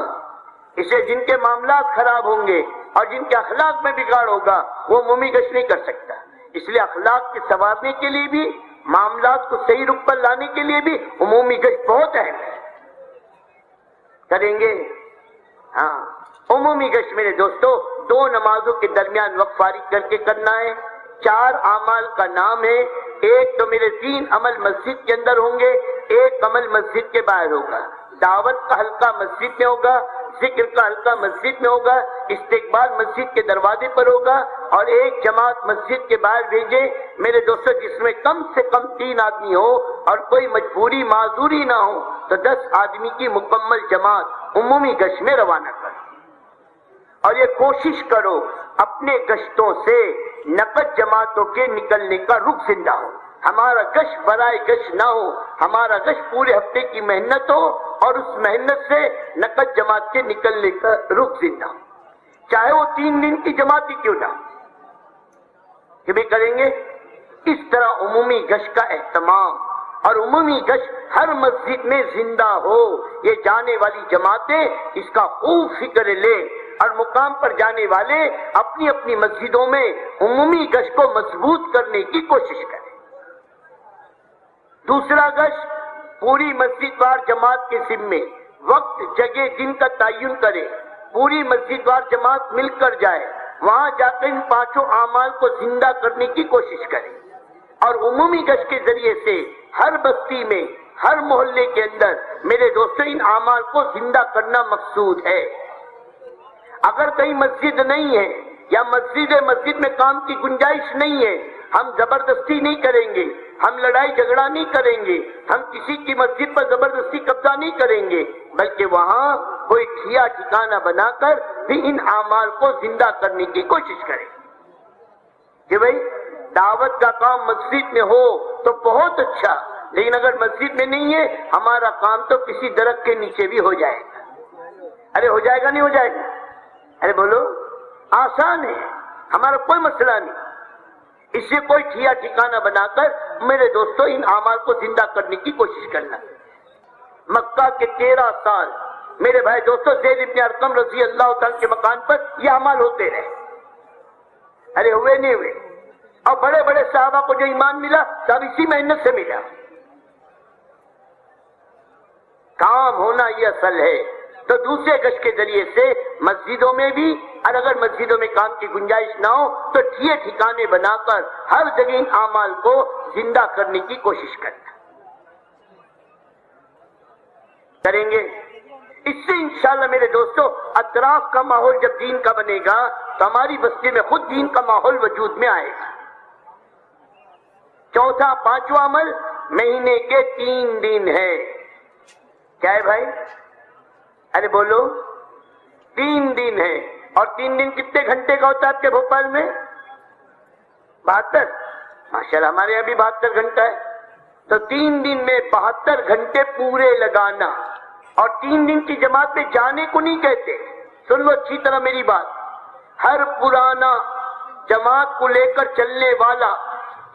اسے جن کے معاملات خراب ہوں گے اور جن کے اخلاق میں بگاڑ ہوگا وہ عمومی گشت نہیں کر سکتا. اس لیے اخلاق کے سنوارنے کے لیے بھی, معاملات کو صحیح رخ پر لانے کے لیے بھی عمومی گشت بہت اہم ہے. کریں گے؟ ہاں. عمومی گشت میرے دوستو 2 نمازوں کے درمیان وقت فارغ کر کے کرنا ہے. 4 اعمال کا نام ہے. ایک تو میرے 3 عمل مسجد کے اندر ہوں گے, 1 عمل مسجد کے باہر ہوگا. دعوت کا حلقہ مسجد میں ہوگا, ذکر کا حلقہ مسجد میں ہوگا, استقبال مسجد کے دروازے پر ہوگا, اور 1 جماعت مسجد کے باہر بھیجے میرے دوستو جس میں کم سے کم 3 آدمی ہو اور کوئی مجبوری معذوری نہ ہو تو 10 آدمی کی مکمل جماعت عمومی گشت میں روانہ کرو. اور یہ کوشش کرو اپنے گشتوں سے نقد جماعتوں کے نکلنے کا رخ زندہ ہو. ہمارا گشت برائے گشت نہ ہو, ہمارا گشت پورے ہفتے کی محنت ہو اور اس محنت سے نقد جماعت کے نکلنے کا رخ زندہ ہو, چاہے وہ 3 دن کی جماعت ہی کیوں نہ. کہ بھی کریں گے اس طرح عمومی گشت کا اہتمام, اور عمومی گشت ہر مسجد میں زندہ ہو. یہ جانے والی جماعتیں اس کا خوب فکر لیں اور مقام پر جانے والے اپنی اپنی مسجدوں میں عمومی گشت کو مضبوط کرنے کی کوشش کریں. دوسرا گشت پوری مسجد وار جماعت کے ذمے, وقت جگہ دن کا تعین کرے, پوری مسجد وار جماعت مل کر جائے, وہاں جا کر ان 5 اعمال کو زندہ کرنے کی کوشش کرے. اور عمومی گشت کے ذریعے سے ہر بستی میں, ہر محلے کے اندر میرے دوستو ان اعمال کو زندہ کرنا مقصود ہے. اگر کہیں مسجد نہیں ہے یا مسجد میں کام کی گنجائش نہیں ہے, ہم زبردستی نہیں کریں گے, ہم لڑائی جھگڑا نہیں کریں گے, ہم کسی کی مسجد پر زبردستی قبضہ نہیں کریں گے, بلکہ وہاں کوئی ٹھیا ٹھکانہ بنا کر بھی ان اعمال کو زندہ کرنے کی کوشش کریں. کہ بھئی دعوت کا کام مسجد میں ہو تو بہت اچھا, لیکن اگر مسجد میں نہیں ہے ہمارا کام تو کسی درخت کے نیچے بھی ہو جائے گا. ارے ہو جائے گا نہیں ہو جائے گا؟ ارے بولو, آسان ہے, ہمارا کوئی مسئلہ نہیں. اس سے کوئی ٹھیا ٹھکانہ بنا کر میرے دوستو ان اعمال کو زندہ کرنے کی کوشش کرنا. مکہ کے 13 سال میرے بھائی دوستو زید ابن ارقم رضی اللہ تعالیٰ کے مکان پر یہ اعمال ہوتے رہے. ارے ہوئے نہیں ہوئے؟ اور بڑے بڑے صحابہ کو جو ایمان ملا سب اسی محنت سے ملا. کام ہونا یہ اصل ہے. تو دوسرے گشت کے ذریعے سے مسجدوں میں بھی, اور اگر مسجدوں میں کام کی گنجائش نہ ہو تو ٹھیے ٹھکانے بنا کر ہر جگہ ان اعمال کو زندہ کرنے کی کوشش کرنا. کریں گے اس سے انشاءاللہ میرے دوستو اطراف کا ماحول جب دین کا بنے گا تو ہماری بستی میں خود دین کا ماحول وجود میں آئے گا. چوتھا 5واں عمل مہینے کے 3 دن ہے. کیا ہے بھائی؟ ارے بولو, 3 دن ہے. اور 3 دن کتنے گھنٹے کا ہوتا ہے آپ کے بھوپال میں؟ 72. ماشاءاللہ ہمارے یہاں بھی 72 گھنٹہ ہے. تو 3 دن میں 72 گھنٹے پورے لگانا. اور 3 دن کی جماعت میں جانے کو نہیں کہتے, سن لو اچھی طرح میری بات. ہر پرانا جماعت کو لے کر چلنے والا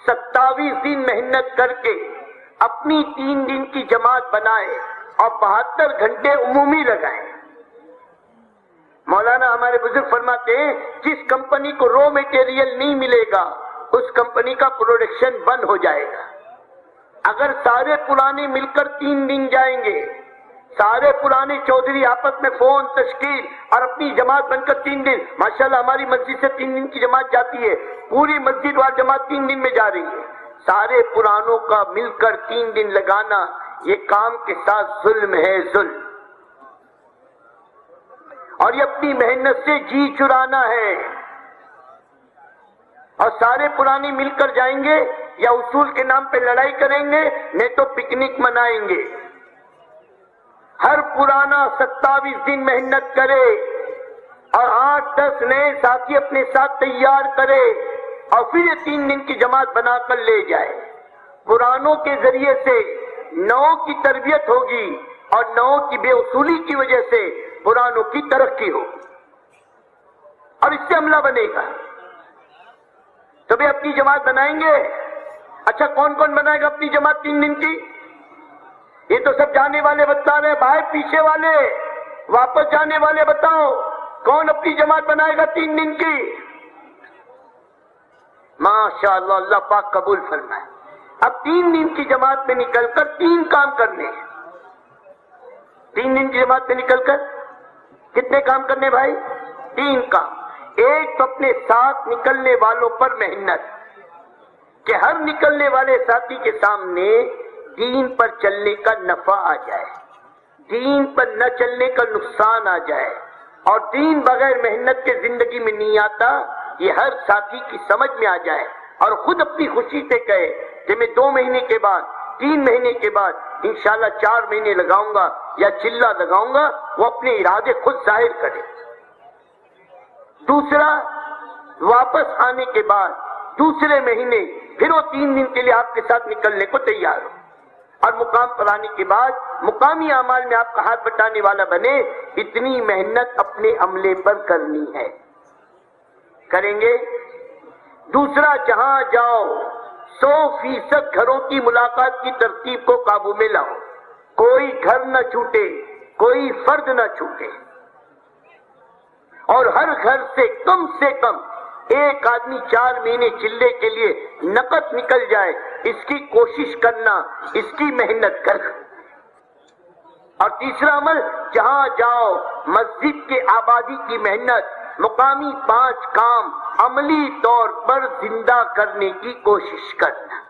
27 دن محنت کر کے اپنی 3 دن کی جماعت بنائے اور 72 گھنٹے عمومی لگائیں. مولانا ہمارے بزرگ فرماتے ہیں جس کمپنی کو رو میٹیریل نہیں ملے گا اس کمپنی کا پروڈکشن بند ہو جائے گا. اگر سارے پرانے مل کر 3 دن جائیں گے, سارے پرانے چودھری آپس میں فون تشکیل اور اپنی جماعت بن کر 3 دن, ماشاءاللہ ہماری مسجد سے 3 دن کی جماعت جاتی ہے, پوری مسجد وار جماعت 3 دن میں جا رہی ہے. سارے پرانوں کا مل کر 3 دن لگانا یہ کام کے ساتھ ظلم ہے, ظلم. اور یہ اپنی محنت سے جی چرانا ہے. اور سارے پرانے مل کر جائیں گے یا اصول کے نام پہ لڑائی کریں گے, نہیں تو پکنک منائیں گے. ہر پرانا 27 دن محنت کرے اور 8-10 نئے ساتھی اپنے ساتھ تیار کرے اور پھر یہ 3 دن کی جماعت بنا کر لے جائے. پرانوں کے ذریعے سے نو کی تربیت ہوگی اور نو کی بے اصولی کی وجہ سے پرانوں کی ترقی ہوگی. اور اس سے عملہ بنے گا. تو بھی اپنی جماعت بنائیں گے. اچھا کون کون بنائے گا اپنی جماعت 3 دن کی؟ یہ تو سب جانے والے بتا رہے. بھائی پیچھے والے واپس جانے والے بتاؤ کون اپنی جماعت بنائے گا 3 دن کی؟ ماشاءاللہ اللہ پاک قبول فرمائے. اب 3 دن کی جماعت میں نکل کر 3 کام کرنے ہیں. 3 دن کی جماعت میں نکل کر کتنے کام کرنے بھائی؟ 3 کام. ایک تو اپنے ساتھ نکلنے والوں پر محنت کہ ہر نکلنے والے ساتھی کے سامنے دین پر چلنے کا نفع آ جائے, دین پر نہ چلنے کا نقصان آ جائے, اور دین بغیر محنت کے زندگی میں نہیں آتا, یہ ہر ساتھی کی سمجھ میں آ جائے اور خود اپنی خوشی سے کہے کہ میں 2 مہینے کے بعد 3 مہینے کے بعد انشاءاللہ 4 مہینے لگاؤں گا یا چلہ لگاؤں گا. وہ اپنے ارادے خود ظاہر کرے. دوسرا, واپس آنے کے بعد دوسرے مہینے پھر وہ 3 دن کے لیے آپ کے ساتھ نکلنے کو تیار ہو, اور مقام پر آنے کے بعد مقامی اعمال میں آپ کا ہاتھ بٹانے والا بنے. اتنی محنت اپنے عملے پر کرنی ہے, کریں گے. دوسرا, جہاں جاؤ 100% گھروں کی ملاقات کی ترتیب کو قابو میں لاؤ. کوئی گھر نہ چھوٹے, کوئی فرد نہ چھوٹے, اور ہر گھر سے کم 1 آدمی 4 مہینے چلے کے لیے نقد نکل جائے, اس کی کوشش کرنا, اس کی محنت کرنا. اور تیسرا عمل, جہاں جاؤ مسجد کے آبادی کی محنت, مقامی 5 کام عملی طور پر زندہ کرنے کی کوشش کرنا.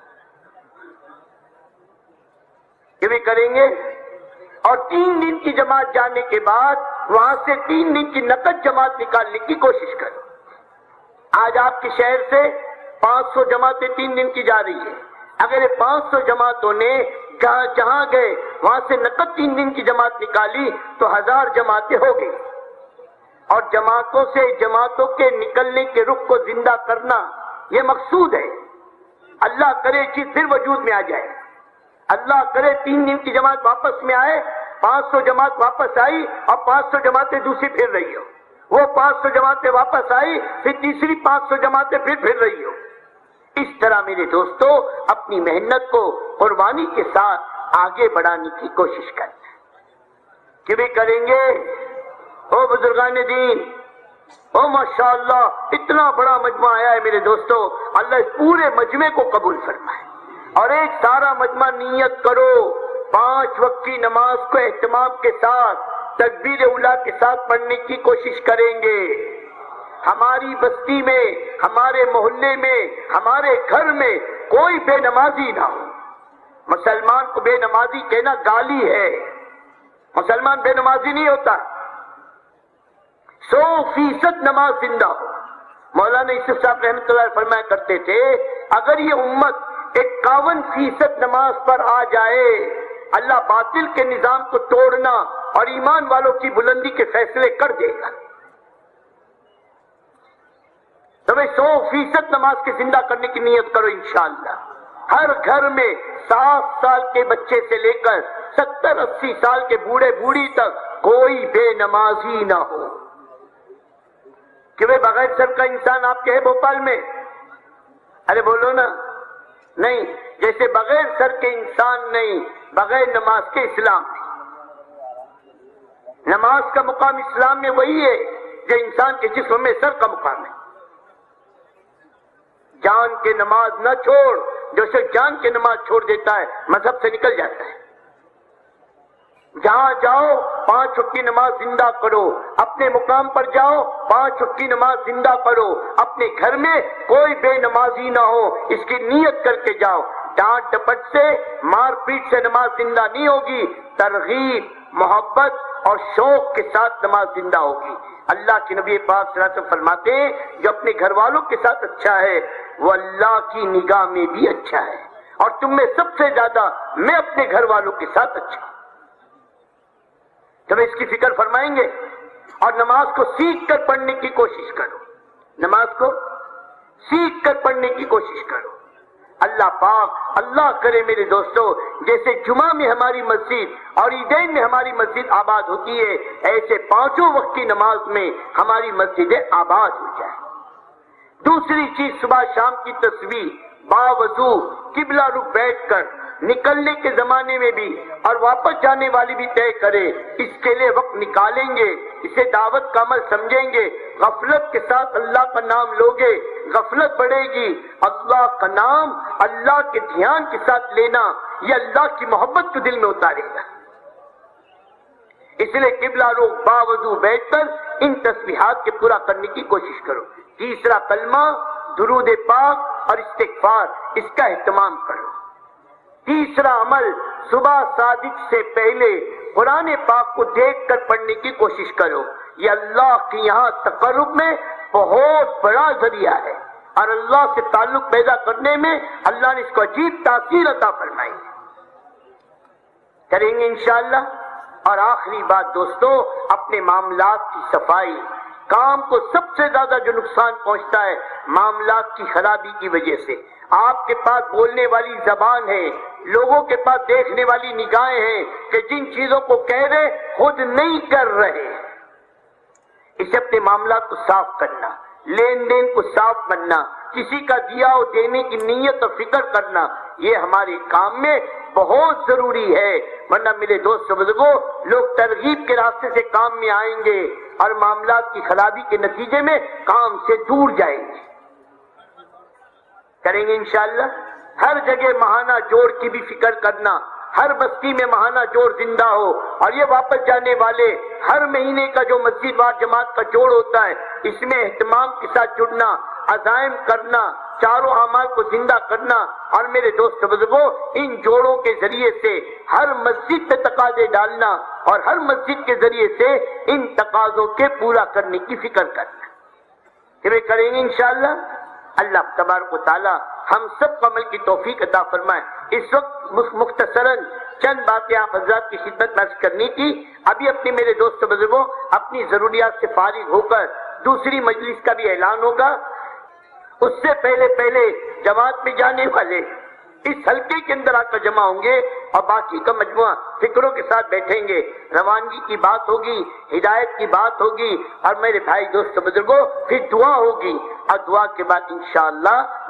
یہ بھی کریں گے. اور 3 دن کی جماعت جانے کے بعد وہاں سے 3 دن کی نقد جماعت نکالنے کی کوشش کریں. آج آپ کے شہر سے 500 جماعتیں 3 دن کی جا رہی ہیں. اگر یہ 500 جماعتوں نے جہاں گئے وہاں سے نقد 3 دن کی جماعت نکالی تو 1000 جماعتیں ہو گئی. اور جماعتوں سے جماعتوں کے نکلنے کے رخ کو زندہ کرنا یہ مقصود ہے. اللہ کرے چیز پھر وجود میں آ جائے. اللہ کرے 3 دن کی جماعت واپس میں آئے, 500 جماعت واپس آئی اور 500 جماعتیں دوسری پھر رہی ہو. وہ 500 جماعتیں واپس آئی, پھر تیسری 500 جماعتیں پھر رہی ہو. اس طرح میرے دوستو اپنی محنت کو قربانی کے ساتھ آگے بڑھانے کی کوشش کرنا ہے. کہ بھی کریں گے. او بزرگان دین, او ماشاءاللہ اتنا بڑا مجمع آیا ہے میرے دوستو, اللہ اس پورے مجمع کو قبول فرمائے. اور ایک سارا مجمع نیت کرو 5 وقت کی نماز کو اہتمام کے ساتھ تکبیر اولیٰ کے ساتھ پڑھنے کی کوشش کریں گے. ہماری بستی میں, ہمارے محلے میں, ہمارے گھر میں کوئی بے نمازی نہ ہو. مسلمان کو بے نمازی کہنا گالی ہے. مسلمان بے نمازی نہیں ہوتا. 100% نماز زندہ ہو. مولانا یوسف صاحب رحمۃ اللہ فرمایا کرتے تھے, اگر یہ امت 51% نماز پر آ جائے, اللہ باطل کے نظام کو توڑنا اور ایمان والوں کی بلندی کے فیصلے کر دے گا. تو 100% نماز کے زندہ کرنے کی نیت کرو انشاءاللہ. ہر گھر میں 7 سال کے بچے سے لے کر 70-80 سال کے بوڑھے بوڑھی تک کوئی بے نمازی نہ ہو. کہ وہ بغیر سر کا انسان آپ کے ہے بھوپال میں؟ ارے بولو نا. نہیں, جیسے بغیر سر کے انسان نہیں, بغیر نماز کے اسلام نہیں. نماز کا مقام اسلام میں وہی ہے جو انسان کے جسم میں سر کا مقام ہے. جان کے نماز نہ چھوڑ, جو شخص جان کے نماز چھوڑ دیتا ہے مذہب سے نکل جاتا ہے. جہاں جاؤ 5 وقت کی نماز زندہ کرو. اپنے مقام پر جاؤ 5 وقت کی نماز زندہ کرو. اپنے گھر میں کوئی بے نمازی نہ ہو, اس کی نیت کر کے جاؤ. ڈانٹ ڈپٹ سے, مار پیٹ سے نماز زندہ نہیں ہوگی. ترغیب, محبت اور شوق کے ساتھ نماز زندہ ہوگی. اللہ کے نبی پاک صلی اللہ علیہ وسلم فرماتے ہیں, جو اپنے گھر والوں کے ساتھ اچھا ہے وہ اللہ کی نگاہ میں بھی اچھا ہے, اور تم میں سب سے زیادہ میں اپنے گھر والوں کے ساتھ اچھا ہوں. تمہیں اس کی فکر فرمائیں گے. اور نماز کو سیکھ کر پڑھنے کی کوشش کرو. نماز کو سیکھ کر پڑھنے کی کوشش کرو. اللہ پاک اللہ کرے میرے دوستو، جیسے جمعہ میں ہماری مسجد اور عیدین میں ہماری مسجد آباد ہوتی ہے، ایسے پانچوں وقت کی نماز میں ہماری مسجدیں آباد ہو جائیں۔ دوسری چیز، صبح شام کی تسبیح باوضو قبلہ رخ بیٹھ کر نکلنے کے زمانے میں بھی اور واپس جانے والی بھی طے کرے، اس کے لیے وقت نکالیں گے، اسے دعوت کا عمل سمجھیں گے، غفلت کے ساتھ اللہ کا نام لوگے، غفلت بڑھے گی۔ اللہ کا نام اللہ کے دھیان کے ساتھ لینا یہ اللہ کی محبت کو دل میں اتارے گا۔ اس لیے قبلہ رخ باوضو بیٹھ کر ان تسبیحات کے پورا کرنے کی کوشش کرو۔ تیسرا، کلمہ، درود پاک اور استغفار، اس کا اہتمام کرو۔ تیسرا عمل، صبح صادق سے پہلے قرآن پاک کو دیکھ کر پڑھنے کی کوشش کرو۔ یہ اللہ کے یہاں تقرب میں بہت بڑا ذریعہ ہے اور اللہ سے تعلق پیدا کرنے میں اللہ نے اس کو عجیب تاثیر عطا فرمائی ہے۔ کریں گے انشاءاللہ۔ اور آخری بات دوستو، اپنے معاملات کی صفائی۔ کام کو سب سے زیادہ جو نقصان پہنچتا ہے معاملات کی خرابی کی وجہ سے۔ آپ کے پاس بولنے والی زبان ہے، لوگوں کے پاس دیکھنے والی نگاہیں ہیں کہ جن چیزوں کو کہہ رہے خود نہیں کر رہے۔ اسے اپنے معاملات کو صاف کرنا، لین دین کو صاف کرنا، کسی کا دیا اور دینے کی نیت اور فکر کرنا، یہ ہمارے کام میں بہت ضروری ہے۔ ورنہ میرے دوست بزرگوں، لوگ ترغیب کے راستے سے کام میں آئیں گے اور معاملات کی خرابی کے نتیجے میں کام سے دور جائیں گے۔ کریں گے انشاءاللہ۔ ہر جگہ ماہانہ جوڑ کی بھی فکر کرنا، ہر بستی میں ماہانہ جوڑ زندہ ہو، اور یہ واپس جانے والے ہر مہینے کا جو مسجد وار جماعت کا جوڑ ہوتا ہے، اس میں اہتمام کے ساتھ جڑنا، عزائم کرنا، چاروں اعمال کو زندہ کرنا۔ اور میرے دوست بزرگوں، ان جوڑوں کے ذریعے سے ہر مسجد پہ تقاضے ڈالنا اور ہر مسجد کے ذریعے سے ان تقاضوں کے پورا کرنے کی فکر کرنا۔ کہ کریں گے انشاءاللہ۔ اللہ تبارک و تعالی ہم سب کو عمل کی توفیق عطا فرمائے۔ اس وقت مختصراً چند باتیں آپ حضرات کی خدمت میں عرض کرنی تھی۔ ابھی اپنے میرے دوست بزرگوں اپنی ضروریات سے فارغ ہو کر دوسری مجلس کا بھی اعلان ہوگا۔ اس سے پہلے جماعت میں جانے والے اس حلقے کے اندر آ کر جمع ہوں گے اور باقی کا مجموعہ فکروں کے ساتھ بیٹھیں گے۔ روانگی کی بات ہوگی، ہدایت کی بات ہوگی، اور میرے بھائی دوست بزرگوں پھر دعا ہوگی، اور دعا کے بعد انشاءاللہ